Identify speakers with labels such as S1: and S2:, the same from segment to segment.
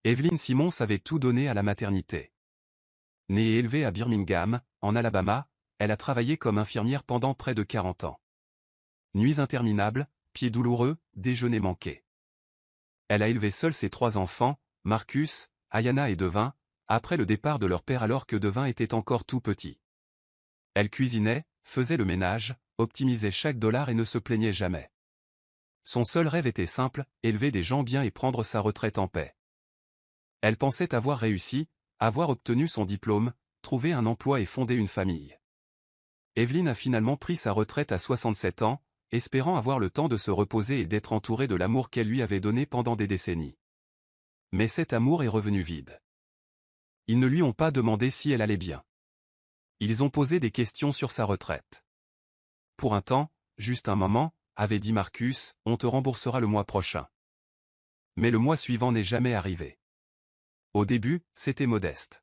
S1: Evelyn Simmons avait tout donné à la maternité. Née et élevée à Birmingham, en Alabama, elle a travaillé comme infirmière pendant près de 40 ans. Nuits interminables, pieds douloureux, déjeuners manqués. Elle a élevé seule ses 3 enfants, Marcus, Ayanna et Devin, après le départ de leur père alors que Devin était encore tout petit. Elle cuisinait, faisait le ménage, optimisait chaque dollar et ne se plaignait jamais. Son seul rêve était simple, élever des gens bien et prendre sa retraite en paix. Elle pensait avoir réussi, avoir obtenu son diplôme, trouver un emploi et fonder une famille. Evelyn a finalement pris sa retraite à 67 ans, espérant avoir le temps de se reposer et d'être entourée de l'amour qu'elle lui avait donné pendant des décennies. Mais cet amour est revenu vide. Ils ne lui ont pas demandé si elle allait bien. Ils ont posé des questions sur sa retraite. Pour un temps, juste un moment, avait dit Marcus, on te remboursera le mois prochain. Mais le mois suivant n'est jamais arrivé. Au début, c'était modeste.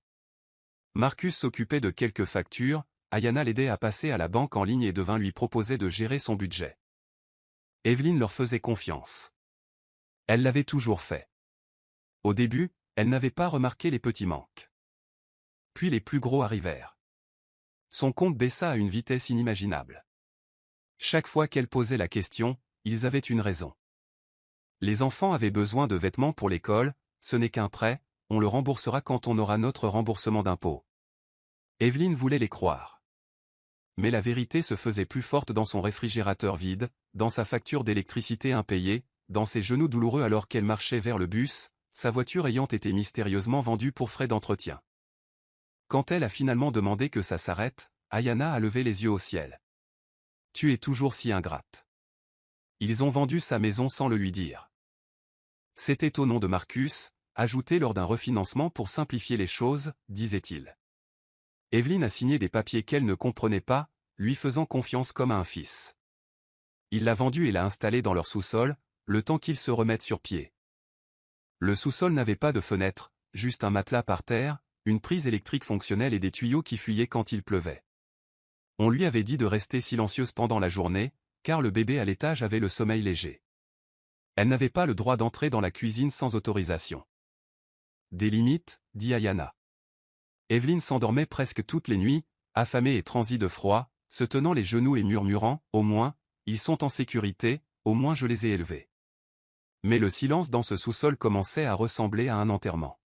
S1: Marcus s'occupait de quelques factures, Ayanna l'aidait à passer à la banque en ligne et Devin lui proposait de gérer son budget. Evelyn leur faisait confiance. Elle l'avait toujours fait. Au début, elle n'avait pas remarqué les petits manques. Puis les plus gros arrivèrent. Son compte baissa à une vitesse inimaginable. Chaque fois qu'elle posait la question, ils avaient une raison. Les enfants avaient besoin de vêtements pour l'école, ce n'est qu'un prêt, on le remboursera quand on aura notre remboursement d'impôt. Evelyn voulait les croire. Mais la vérité se faisait plus forte dans son réfrigérateur vide, dans sa facture d'électricité impayée, dans ses genoux douloureux alors qu'elle marchait vers le bus, sa voiture ayant été mystérieusement vendue pour frais d'entretien. Quand elle a finalement demandé que ça s'arrête, Ayanna a levé les yeux au ciel. « Tu es toujours si ingrate. » Ils ont vendu sa maison sans le lui dire. C'était au nom de Marcus, ajouté lors d'un refinancement pour simplifier les choses, disait-il. Evelyn a signé des papiers qu'elle ne comprenait pas, lui faisant confiance comme à un fils. Il l'a vendue et l'a installée dans leur sous-sol, le temps qu'ils se remettent sur pied. Le sous-sol n'avait pas de fenêtre, juste un matelas par terre, une prise électrique fonctionnelle et des tuyaux qui fuyaient quand il pleuvait. On lui avait dit de rester silencieuse pendant la journée, car le bébé à l'étage avait le sommeil léger. Elle n'avait pas le droit d'entrer dans la cuisine sans autorisation. Des limites, dit Ayanna. Evelyn s'endormait presque toutes les nuits, affamée et transie de froid, se tenant les genoux et murmurant, au moins, ils sont en sécurité, au moins je les ai élevés. Mais le silence dans ce sous-sol commençait à ressembler à un enterrement.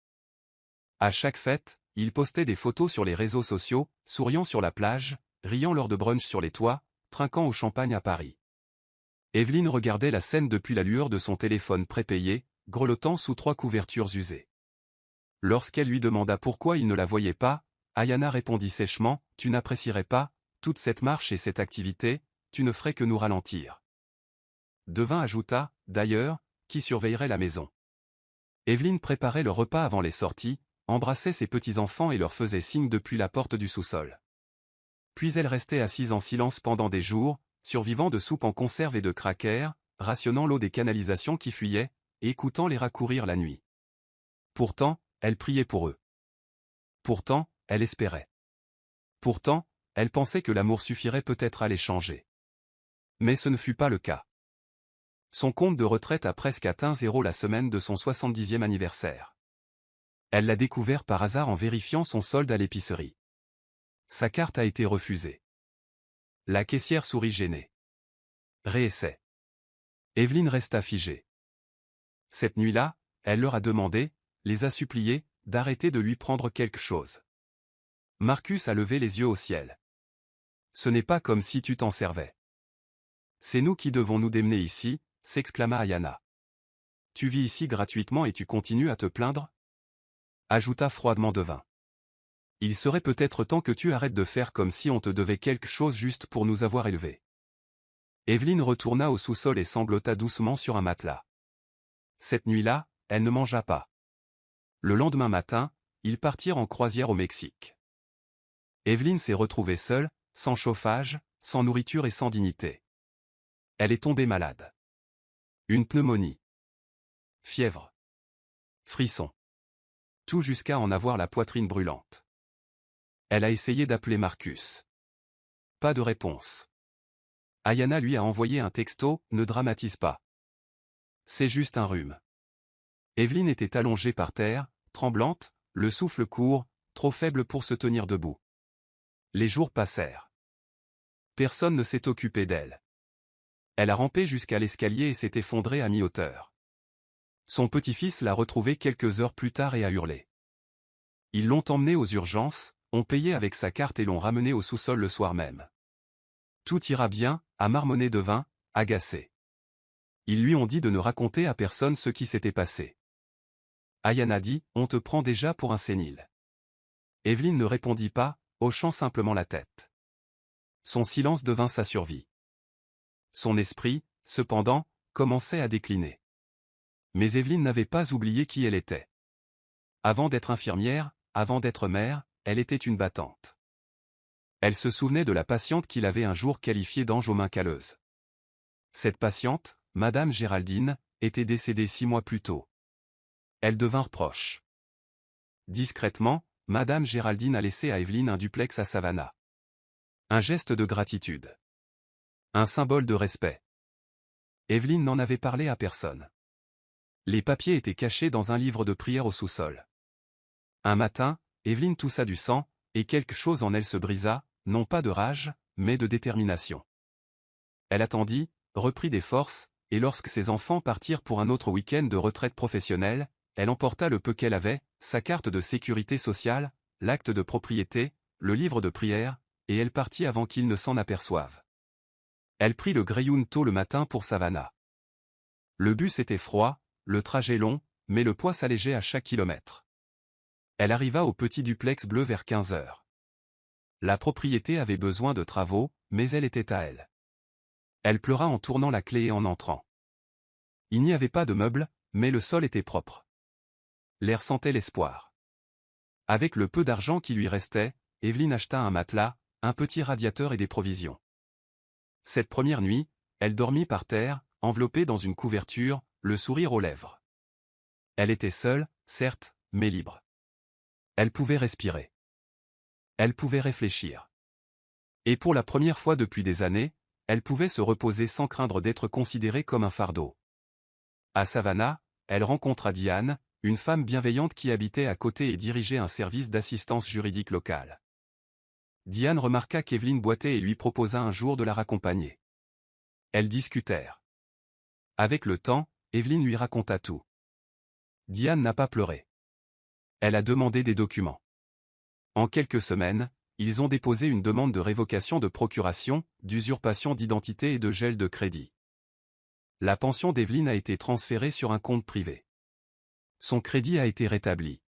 S1: À chaque fête, il postait des photos sur les réseaux sociaux, souriant sur la plage, riant lors de brunch sur les toits, trinquant au champagne à Paris. Evelyn regardait la scène depuis la lueur de son téléphone prépayé, grelottant sous 3 couvertures usées. Lorsqu'elle lui demanda pourquoi il ne la voyait pas, Ayanna répondit sèchement, « Tu n'apprécierais pas, toute cette marche et cette activité, tu ne ferais que nous ralentir. » Devin ajouta, « D'ailleurs, qui surveillerait la maison ?» Evelyn préparait le repas avant les sorties, embrassait ses petits-enfants et leur faisait signe depuis la porte du sous-sol. Puis elle restait assise en silence pendant des jours, survivant de soupe en conserve et de crackers, rationnant l'eau des canalisations qui fuyaient, et écoutant les rats courir la nuit. Pourtant, elle priait pour eux. Pourtant, elle espérait. Pourtant, elle pensait que l'amour suffirait peut-être à les changer. Mais ce ne fut pas le cas. Son compte de retraite a presque atteint 0 la semaine de son 70e anniversaire. Elle l'a découvert par hasard en vérifiant son solde à l'épicerie. Sa carte a été refusée. La caissière sourit gênée. Réessai. Evelyn resta figée. Cette nuit-là, elle leur a demandé, les a suppliés, d'arrêter de lui prendre quelque chose. Marcus a levé les yeux au ciel. Ce n'est pas comme si tu t'en servais. C'est nous qui devons nous démener ici, s'exclama Ayanna. Tu vis ici gratuitement et tu continues à te plaindre ? Ajouta froidement Devin. Il serait peut-être temps que tu arrêtes de faire comme si on te devait quelque chose juste pour nous avoir élevés. Evelyn retourna au sous-sol et sanglota doucement sur un matelas. Cette nuit-là, elle ne mangea pas. Le lendemain matin, ils partirent en croisière au Mexique. Evelyn s'est retrouvée seule, sans chauffage, sans nourriture et sans dignité. Elle est tombée malade. Une pneumonie. Fièvre. Frisson. Tout jusqu'à en avoir la poitrine brûlante. Elle a essayé d'appeler Marcus. Pas de réponse. Ayanna lui a envoyé un texto, ne dramatise pas. C'est juste un rhume. Evelyne était allongée par terre, tremblante, le souffle court, trop faible pour se tenir debout. Les jours passèrent. Personne ne s'est occupé d'elle. Elle a rampé jusqu'à l'escalier et s'est effondrée à mi-hauteur. Son petit-fils l'a retrouvée quelques heures plus tard et a hurlé. Ils l'ont emmenée aux urgences, ont payé avec sa carte et l'ont ramenée au sous-sol le soir même. Tout ira bien, a marmonné Devin, agacé. Ils lui ont dit de ne raconter à personne ce qui s'était passé. Ayaan a dit, on te prend déjà pour un sénile. Evelyne ne répondit pas, hochant simplement la tête. Son silence devint sa survie. Son esprit, cependant, commençait à décliner. Mais Evelyne n'avait pas oublié qui elle était. Avant d'être infirmière, avant d'être mère, elle était une battante. Elle se souvenait de la patiente qu'il avait un jour qualifiée d'ange aux mains calleuses. Cette patiente, Madame Géraldine, était décédée 6 mois plus tôt. Elles devinrent proches. Discrètement, Madame Géraldine a laissé à Evelyne un duplex à Savannah. Un geste de gratitude. Un symbole de respect. Evelyne n'en avait parlé à personne. Les papiers étaient cachés dans un livre de prière au sous-sol. Un matin, Evelyne toussa du sang, et quelque chose en elle se brisa, non pas de rage, mais de détermination. Elle attendit, reprit des forces, et lorsque ses enfants partirent pour un autre week-end de retraite professionnelle, elle emporta le peu qu'elle avait, sa carte de sécurité sociale, l'acte de propriété, le livre de prière, et elle partit avant qu'ils ne s'en aperçoivent. Elle prit le Greyhound tôt le matin pour Savannah. Le bus était froid, le trajet long, mais le poids s'allégeait à chaque kilomètre. Elle arriva au petit duplex bleu vers 15 heures. La propriété avait besoin de travaux, mais elle était à elle. Elle pleura en tournant la clé et en entrant. Il n'y avait pas de meubles, mais le sol était propre. L'air sentait l'espoir. Avec le peu d'argent qui lui restait, Evelyne acheta un matelas, un petit radiateur et des provisions. Cette première nuit, elle dormit par terre, enveloppée dans une couverture, le sourire aux lèvres. Elle était seule, certes, mais libre. Elle pouvait respirer. Elle pouvait réfléchir. Et pour la première fois depuis des années, elle pouvait se reposer sans craindre d'être considérée comme un fardeau. À Savannah, elle rencontra Diane, une femme bienveillante qui habitait à côté et dirigeait un service d'assistance juridique locale. Diane remarqua qu'Evelyne boitait et lui proposa un jour de la raccompagner. Elles discutèrent. Avec le temps, Evelyne lui raconta tout. Diane n'a pas pleuré. Elle a demandé des documents. En quelques semaines, ils ont déposé une demande de révocation de procuration, d'usurpation d'identité et de gel de crédit. La pension d'Evelyne a été transférée sur un compte privé. Son crédit a été rétabli.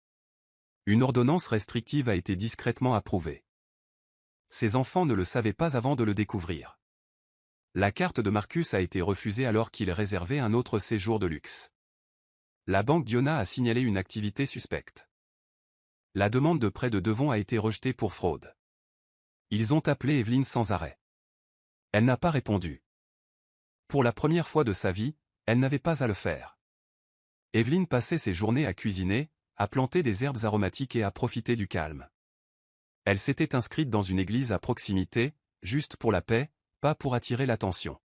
S1: Une ordonnance restrictive a été discrètement approuvée. Ses enfants ne le savaient pas avant de le découvrir. La carte de Marcus a été refusée alors qu'il réservait un autre séjour de luxe. La banque Diona a signalé une activité suspecte. La demande de prêt de Devon a été rejetée pour fraude. Ils ont appelé Evelyne sans arrêt. Elle n'a pas répondu. Pour la première fois de sa vie, elle n'avait pas à le faire. Evelyne passait ses journées à cuisiner, à planter des herbes aromatiques et à profiter du calme. Elle s'était inscrite dans une église à proximité, juste pour la paix, pas pour attirer l'attention.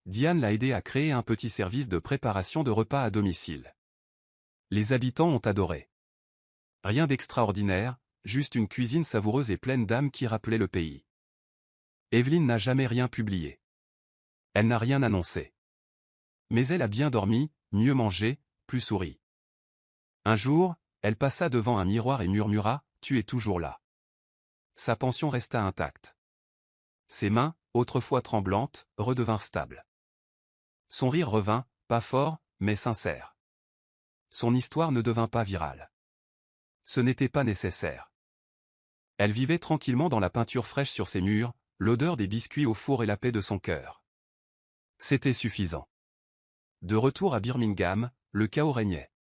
S1: Diane l'a aidé à créer un petit service de préparation de repas à domicile. Les habitants ont adoré. Rien d'extraordinaire, juste une cuisine savoureuse et pleine d'âme qui rappelait le pays. Evelyne n'a jamais rien publié. Elle n'a rien annoncé. Mais elle a bien dormi, mieux mangé, plus souri. Un jour, elle passa devant un miroir et murmura « Tu es toujours là ». Sa pension resta intacte. Ses mains, autrefois tremblantes, redevinrent stables. Son rire revint, pas fort, mais sincère. Son histoire ne devint pas virale. Ce n'était pas nécessaire. Elle vivait tranquillement dans la peinture fraîche sur ses murs, l'odeur des biscuits au four et la paix de son cœur. C'était suffisant. De retour à Birmingham, le chaos régnait.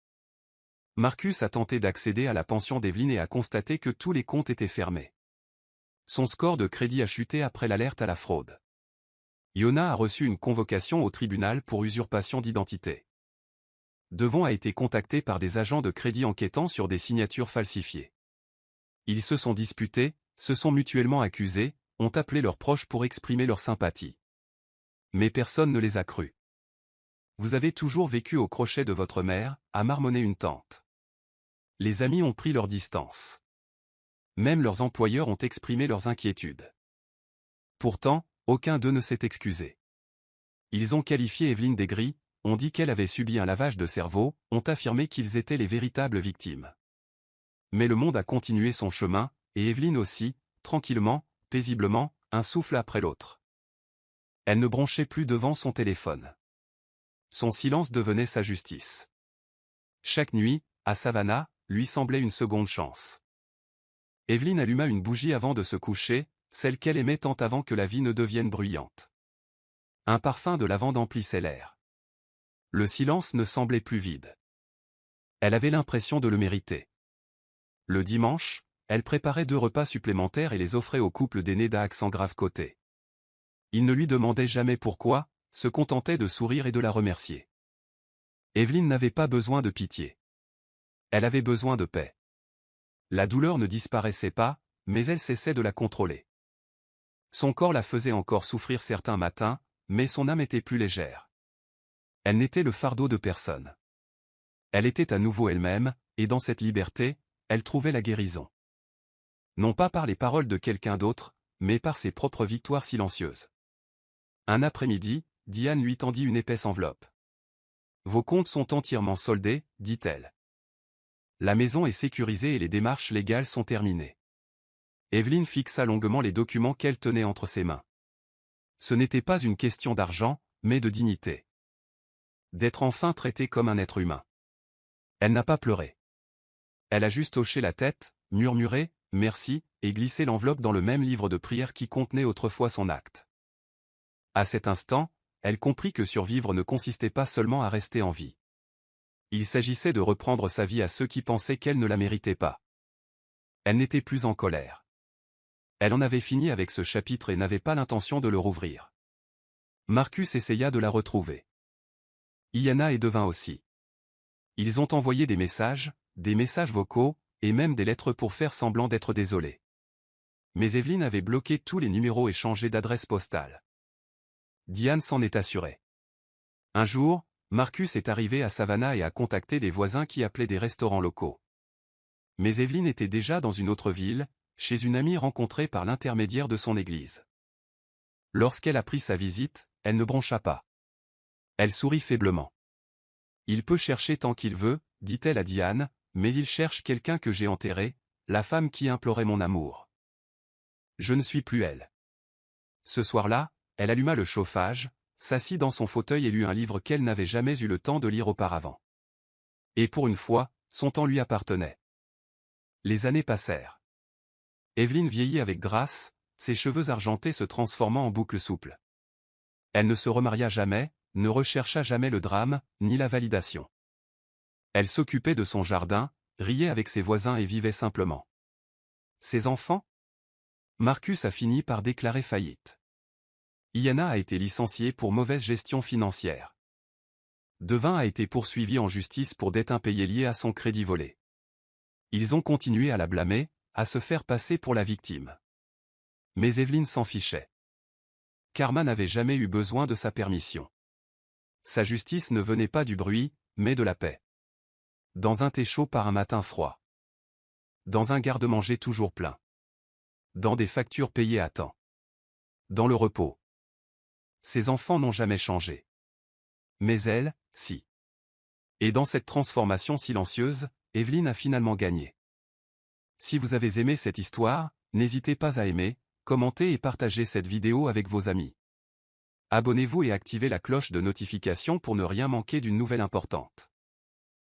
S1: Marcus a tenté d'accéder à la pension d'Evelyne et a constaté que tous les comptes étaient fermés. Son score de crédit a chuté après l'alerte à la fraude. Yona a reçu une convocation au tribunal pour usurpation d'identité. Devon a été contacté par des agents de crédit enquêtant sur des signatures falsifiées. Ils se sont disputés, se sont mutuellement accusés, ont appelé leurs proches pour exprimer leur sympathie. Mais personne ne les a crus. Vous avez toujours vécu au crochet de votre mère, a marmonné une tante. Les amis ont pris leur distance. Même leurs employeurs ont exprimé leurs inquiétudes. Pourtant, aucun d'eux ne s'est excusé. Ils ont qualifié Evelyne d'aigrie, ont dit qu'elle avait subi un lavage de cerveau, ont affirmé qu'ils étaient les véritables victimes. Mais le monde a continué son chemin, et Evelyne aussi, tranquillement, paisiblement, un souffle après l'autre. Elle ne bronchait plus devant son téléphone. Son silence devenait sa justice. Chaque nuit, à Savannah, lui semblait une seconde chance. Evelyne alluma une bougie avant de se coucher, celle qu'elle aimait tant avant que la vie ne devienne bruyante. Un parfum de lavande emplissait l'air. Le silence ne semblait plus vide. Elle avait l'impression de le mériter. Le dimanche, elle préparait 2 repas supplémentaires et les offrait au couple d'aînés à accent grave côté. Il ne lui demandait jamais pourquoi, se contentait de sourire et de la remercier. Evelyne n'avait pas besoin de pitié. Elle avait besoin de paix. La douleur ne disparaissait pas, mais elle cessait de la contrôler. Son corps la faisait encore souffrir certains matins, mais son âme était plus légère. Elle n'était le fardeau de personne. Elle était à nouveau elle-même, et dans cette liberté, elle trouvait la guérison. Non pas par les paroles de quelqu'un d'autre, mais par ses propres victoires silencieuses. Un après-midi, Diane lui tendit une épaisse enveloppe. « Vos comptes sont entièrement soldés, dit-elle. La maison est sécurisée et les démarches légales sont terminées. » Evelyne fixa longuement les documents qu'elle tenait entre ses mains. Ce n'était pas une question d'argent, mais de dignité. D'être enfin traitée comme un être humain. Elle n'a pas pleuré. Elle a juste hoché la tête, murmuré « merci » et glissé l'enveloppe dans le même livre de prière qui contenait autrefois son acte. À cet instant, elle comprit que survivre ne consistait pas seulement à rester en vie. Il s'agissait de reprendre sa vie à ceux qui pensaient qu'elle ne la méritait pas. Elle n'était plus en colère. Elle en avait fini avec ce chapitre et n'avait pas l'intention de le rouvrir. Marcus essaya de la retrouver. Iana et Devin aussi. Ils ont envoyé des messages vocaux, et même des lettres pour faire semblant d'être désolés. Mais Evelyne avait bloqué tous les numéros et changé d'adresse postale. Diane s'en est assurée. Un jour, Marcus est arrivé à Savannah et a contacté des voisins qui appelaient des restaurants locaux. Mais Evelyne était déjà dans une autre ville, chez une amie rencontrée par l'intermédiaire de son église. Lorsqu'elle apprit sa visite, elle ne broncha pas. Elle sourit faiblement. « Il peut chercher tant qu'il veut, dit-elle à Diane, mais il cherche quelqu'un que j'ai enterré, la femme qui implorait mon amour. Je ne suis plus elle. » Ce soir-là, elle alluma le chauffage, s'assit dans son fauteuil et lut un livre qu'elle n'avait jamais eu le temps de lire auparavant. Et pour une fois, son temps lui appartenait. Les années passèrent. Evelyne vieillit avec grâce, ses cheveux argentés se transformant en boucles souples. Elle ne se remaria jamais, ne rechercha jamais le drame, ni la validation. Elle s'occupait de son jardin, riait avec ses voisins et vivait simplement. Ses enfants ? Marcus a fini par déclarer faillite. Iana a été licenciée pour mauvaise gestion financière. Devin a été poursuivi en justice pour dette impayée liée à son crédit volé. Ils ont continué à la blâmer, à se faire passer pour la victime. Mais Evelyne s'en fichait. Karma n'avait jamais eu besoin de sa permission. Sa justice ne venait pas du bruit, mais de la paix. Dans un thé chaud par un matin froid. Dans un garde-manger toujours plein. Dans des factures payées à temps. Dans le repos. Ses enfants n'ont jamais changé. Mais elle, si. Et dans cette transformation silencieuse, Evelyne a finalement gagné. Si vous avez aimé cette histoire, n'hésitez pas à aimer, commenter et partager cette vidéo avec vos amis. Abonnez-vous et activez la cloche de notification pour ne rien manquer d'une nouvelle importante.